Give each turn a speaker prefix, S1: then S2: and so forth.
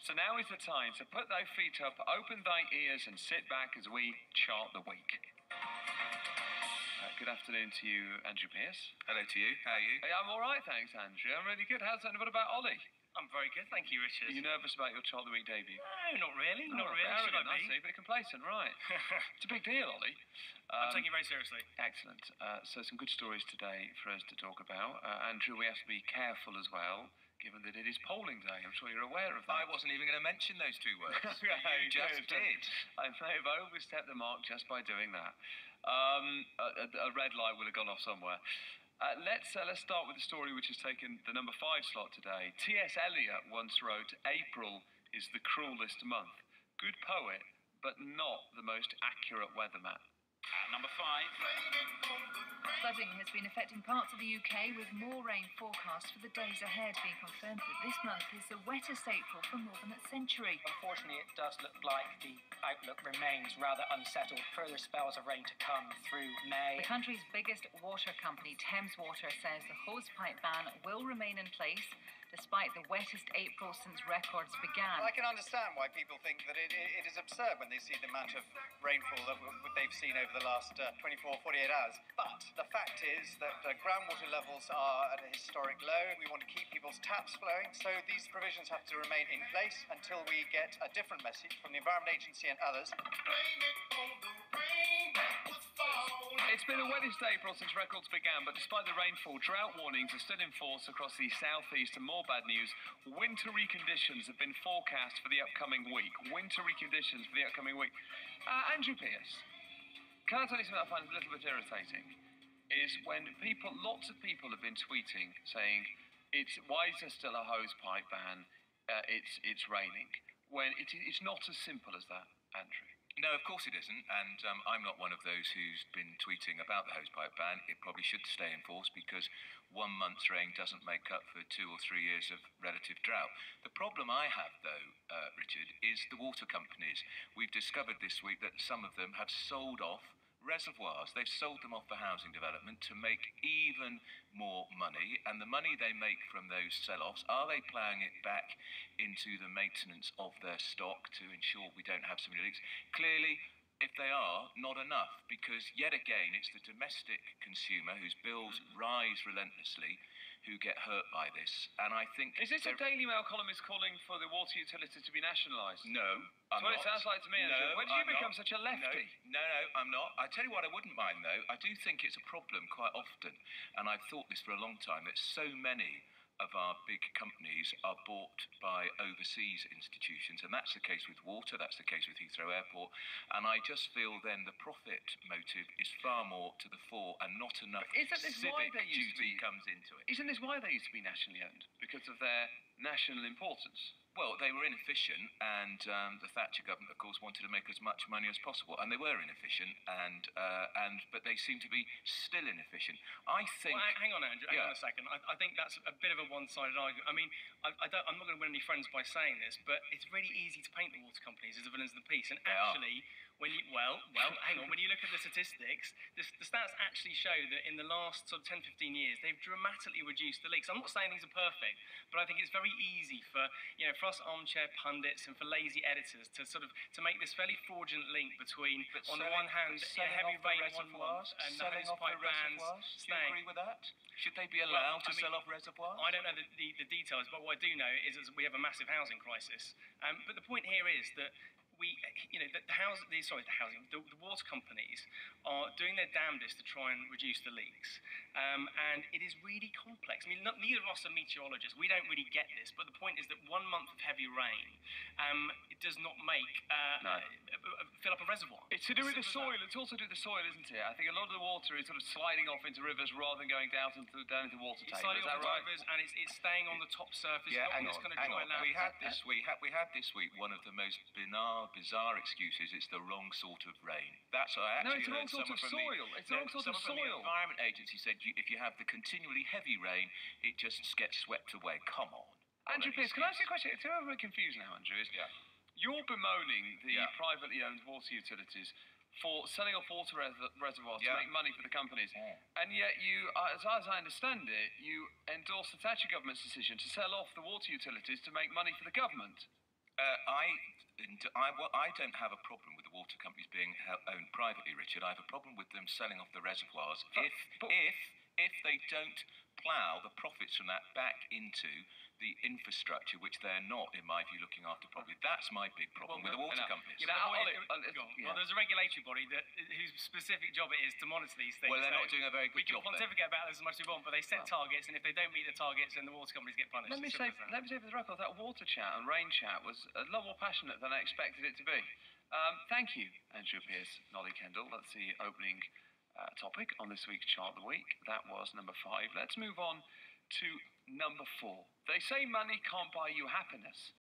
S1: So now is the time to put thy feet up, open thy ears, and sit back as we chart the week. Good afternoon to you, Andrew Pierce.
S2: Hello to you. How are you?
S1: Hey, I'm all right, thanks, Andrew. I'm really good. How's that? What about Ollie?
S3: I'm very good, thank you, Richard.
S1: Are you nervous about your Chart of the Week debut?
S3: No, not really. Not really.
S1: Arrogant,
S3: Should I be?
S1: I see, but complacent, right. It's a big deal, Ollie.
S3: I'm taking it very seriously.
S1: Excellent. So some good stories today for us to talk about. Andrew, we have to be careful as well, given that it is polling day. I'm sure you're aware of that.
S2: I wasn't even going to mention those two words.
S1: Yeah,
S2: You just did.
S1: I may have overstepped the mark just by doing that. A red light would have gone off somewhere. Let's start with the story which has taken the number 5 slot today. T.S. Eliot once wrote, "April is the cruelest month." Good poet, but not the most accurate weatherman.
S3: Number 5.
S4: Flooding has been affecting parts of the UK, with more rain forecast for the days ahead, being confirmed that this month is the wettest April for more than a century.
S5: Unfortunately, it does look like the outlook remains rather unsettled. Further spells of rain to come through May.
S4: The country's biggest water company, Thames Water, says the hosepipe ban will remain in place despite the wettest April since records began.
S6: I can understand why people think that it is absurd when they see the amount of rainfall that they've seen over the last 24, 48 hours. But the fact is that groundwater levels are at a historic low. We want to keep people's taps flowing, so these provisions have to remain in place until we get a different message from the Environment Agency and others.
S1: It's been the wettest April since records began, but despite the rainfall, drought warnings are still in force across the southeast. And more bad news, wintry conditions have been forecast for the upcoming week. Wintry conditions for the upcoming week. Andrew Pierce, can I tell you something I find a little bit irritating? Is when lots of people have been tweeting saying, why is there still a hosepipe ban? It's raining. When it's not as simple as that, Andrew.
S2: No, of course it isn't, and I'm not one of those who's been tweeting about the hosepipe ban. It probably should stay in force because 1 month's rain doesn't make up for 2 or 3 years of relative drought. The problem I have, though, Richard, is the water companies. We've discovered this week that some of them have sold off reservoirs. They've sold them off for housing development to make even more money, and the money they make from those sell-offs, are they ploughing it back into the maintenance of their stock to ensure we don't have so many leaks? Clearly, if they are, not enough, because yet again it's the domestic consumer whose bills rise relentlessly who get hurt by this. And I think...
S1: Is this a Daily Mail columnist calling for the water utility to be nationalised?
S2: No,
S1: That's what it sounds like to me, Andrew. When did you become such a lefty?
S2: No, I'm not. I tell you what I wouldn't mind, though. I do think it's a problem quite often, and I've thought this for a long time, that so many of our big companies are bought by overseas institutions, and that's the case with water, that's the case with Heathrow Airport, and I just feel then the profit motive is far more to the fore and not enough civic duty comes into it.
S1: Isn't this why they used to be nationally owned? Because of their national importance?
S2: Well, they were inefficient, and the Thatcher government, of course, wanted to make as much money as possible, and they were inefficient, but they seem to be still inefficient. I think.
S3: Well, hang on, Andrew. Hang on a second. I think that's a bit of a one-sided argument. I mean, I'm not going to win any friends by saying this, but it's really easy to paint the water companies as the villains of the piece, and actually, hang on. When you look at the statistics, the stats actually show that in the last sort of 10, 15 years, they've dramatically reduced the leaks. I'm not saying these are perfect, but I think it's very easy for us armchair pundits and for lazy editors to make this fairly fraudulent link between, on the one hand, heavy rain one month and the hosepipe bans staying.
S2: Do you agree with that? Should they be allowed to sell off reservoirs?
S3: I don't know the details, but what I do know is that we have a massive housing crisis. But the point here is that the water companies are doing their damnedest to try and reduce the leaks, and it is really complex. I mean, neither of us are meteorologists. We don't really get this, but the point is that 1 month of heavy rain, it does not make fill up a reservoir.
S1: It's to do with the soil. It's also to do with the soil, isn't it? I think a lot of the water is sort of sliding off into rivers rather than going down into water tables.
S3: It's sliding off into rivers, and it's staying on the top surface.
S2: Yeah,
S3: hang on.
S2: We had this week one of the most bizarre excuses. It's the wrong sort of rain. That's what I actually
S1: it's the wrong sort of soil. It's the wrong sort of soil.
S2: The Environment Agency said if you have the continually heavy rain, it just gets swept away. Come on.
S1: Andrew Pierce, can I ask you a question? I'm very confused now, Andrew. You're bemoaning the privately owned water utilities for selling off water reservoirs to make money for the companies. And yet you, as I understand it, you endorse the Thatcher government's decision to sell off the water utilities to make money for the government.
S2: I don't have a problem with the water companies being owned privately, Richard. I have a problem with them selling off the reservoirs if they don't plough the profits from that back into the infrastructure, which they're not, in my view, looking after properly. That's my big problem with the water companies.
S3: Yeah, well, there's a regulatory body whose specific job it is to monitor these things.
S2: Well, they're not doing a very good job.
S3: We can pontificate about this as much as we want, but they set targets, and if they don't meet the targets, then the water companies get punished.
S1: Let me say for the record, that water chat and rain chat was a lot more passionate than I expected it to be. Thank you, Andrew Pearce, Nolly Kendall. That's the opening topic on this week's Chart of the Week. That was number 5. Let's move on to number 4. They say money can't buy you happiness.